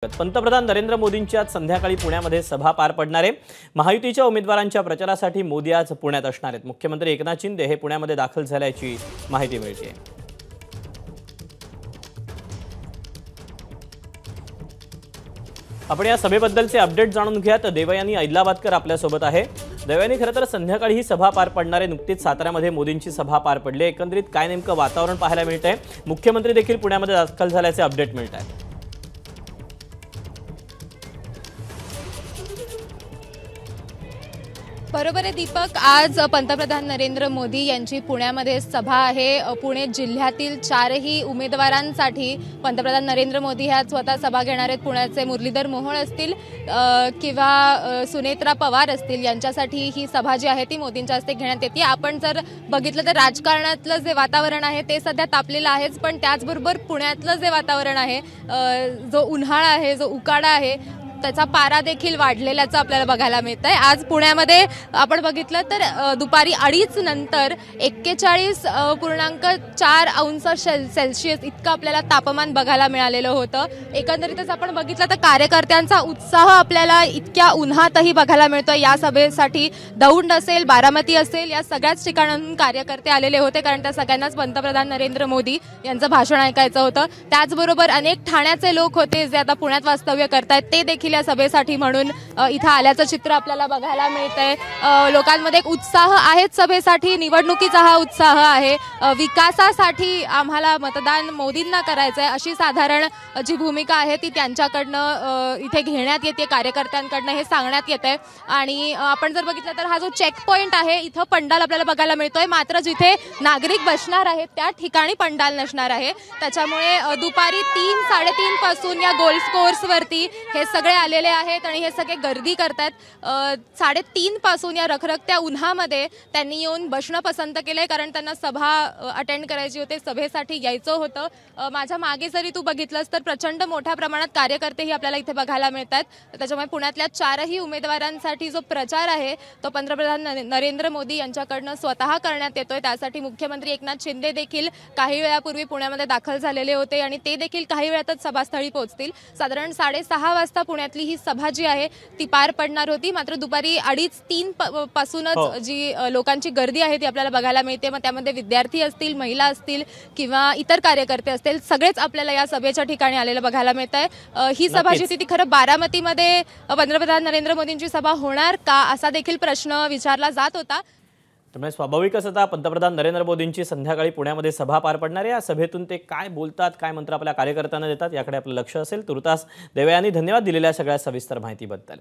पंतप्रधान नरेंद्र मोदींची आज संध्याकाळी पुण्यामध्ये सभा पार पडणार आहे। महायुतीच्या उमेदवारांच्या प्रचारासाठी मोदी आज पुण्यात असणार आहेत। मुख्यमंत्री एकनाथ शिंदे हे पुण्यामध्ये दाखल झाल्याची माहिती मिळते। आपण या सभेबद्दलचे अपडेट जाणून घेऊयात। देवयानी ऐदलाबादकर आपल्या सोबत आहे। देवयानी, खरं तर संध्याकाळी ही सभा पार पडणार आहे। नुकतीच साताऱ्यामध्ये मोदींची सभा पार पडली। एकंदरीत काय नेमकं वातावरण पाहायला मिळतंय? मुख्यमंत्री देखील पुण्यामध्ये दाखल झाल्याचे अपडेट मिळत आहेत। बरोबर आहे दीपक, आज पंतप्रधान नरेंद्र मोदी यांची पुण्यामध्ये सभा आहे। पुणे जिल्ह्यातील चारही उमेदवारांसाठी पंतप्रधान नरेंद्र मोदी ह्या स्वतः सभा घेणार आहेत। पुण्याचे मुरलीधर मोहोळ असतील किंवा सुनेत्रा पवार असतील, यांच्यासाठी ही सभा जी आहे ती मोदींच्या हस्ते घेण्यात येते। आपण जर बघितलं तर राजकारणातलं जे वातावरण आहे ते सध्या तापलेलं आहेच, पण त्याचबरोबर पुण्यातलं जे वातावरण आहे, जो उन्हाळा आहे, जो उकाडा आहे, त्याचा पारा देखील वाढलेल्याचं आपल्याला बघायला मिळत आहे। आज पुण्यामध्ये आपण बघितलं तर दुपारी 2:30 नंतर 41.4 अंश सेल्सिअस इतकं आपल्याला तापमान बघायला मिळालेलं होतं। एकंदरीतच आपण बघितलं तर कार्यकर्त्यांचा उत्साह आपल्याला इतक्या उन्हातही बघायला मिळतो। या सभेसाठी दौंड असेल, बारामती असेल, या सगळ्याच ठिकाणांहून कार्यकर्ते आलेले होते, कारण त्या सगळ्यांनाच पंतप्रधान नरेंद्र मोदी यांचं भाषण ऐकायचं होतं। त्याचबरोबर अनेक ठाण्याचे लोक होते जे आता पुण्यात वास्तव्य करतायत, ते देखील या सभेसाठी म्हणून इथं आल्याचं चित्र आपल्याला बघायला मिळतंय। लोकांमध्ये एक उत्साह आहेच सभेसाठी, निवडणुकीचा हा उत्साह आहे। विकासासाठी आम्हाला मतदान मोदींना करायचंय, अशी साधारण जी भूमिका आहे ती त्यांच्याकडनं इथे घेण्यात येते, कार्यकर्त्यांकडनं हे सांगण्यात येतंय। आणि आपण जर बघितलं तर हा जो चेक पॉइंट आहे, इथं पंडाल आपल्याला बघायला मिळतोय, मात्र जिथे नागरिक बसणार आहेत त्या ठिकाणी पंडाल नसणार आहे। त्याच्यामुळे दुपारी 3-3:30 पासून या गोल्फ कोर्सवरती हे सगळे आलेले आहेत आणि हे सगळे गर्दी करतात। 3:30 पासून या रखरखत्या उन्हामध्ये त्यांनी येऊन बसणं पसंत केलंय, कारण त्यांना सभा अटेंड करायची होती, सभेसाठी यायचं होतं। माझ्या मागे जरी तू बघितलंस तर प्रचंड मोठ्या प्रमाणात कार्यकर्तेही आपल्याला इथे बघायला मिळतात। त्याच्यामुळे पुण्यातल्या चारही उमेदवारांसाठी जो प्रचार आहे तो पंतप्रधान नरेंद्र मोदी यांच्याकडनं स्वतः करण्यात येतोय। त्यासाठी मुख्यमंत्री एकनाथ शिंदे देखील काही वेळापूर्वी पुण्यामध्ये दाखल झालेले होते आणि ते देखील काही वेळातच सभास्थळी पोहोचतील। साधारण 6:30 वाजता पुण्यातली ही सभा जी आहे ती पार पडणार होती, मात्र दुपारी 2:30-3 पासूनच जी लोकांची गर्दी आहे ती आपल्याला बघायला मिळते। मग त्यामध्ये विद्यार्थी असतील, महिला असतील किंवा इतर कार्यकर्ते असतील, सगळेच आपल्याला या सभेच्या ठिकाणी आलेलं बघायला मिळत आहे। ही सभा जी होती ती खरं बारामतीमध्ये पंतप्रधान नरेंद्र मोदींची सभा होणार का, असा देखील प्रश्न विचारला जात होता। त्यामुळे स्वाभाविकच आता पंतप्रधान नरेंद्र मोदींची संध्याकाळी पुण्यामध्ये सभा पार पडणार आहे। या सभेतून ते काय बोलतात, काय मंत्र आपल्या कार्यकर्त्यांना देतात, याकडे आपलं लक्ष असेल। तुर्तास देवयानी, धन्यवाद दिलेल्या सगळ्या सविस्तर माहितीबद्दल।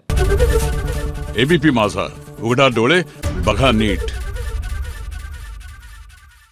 एबीपी माझा, उघडा डोळे बघा नीट।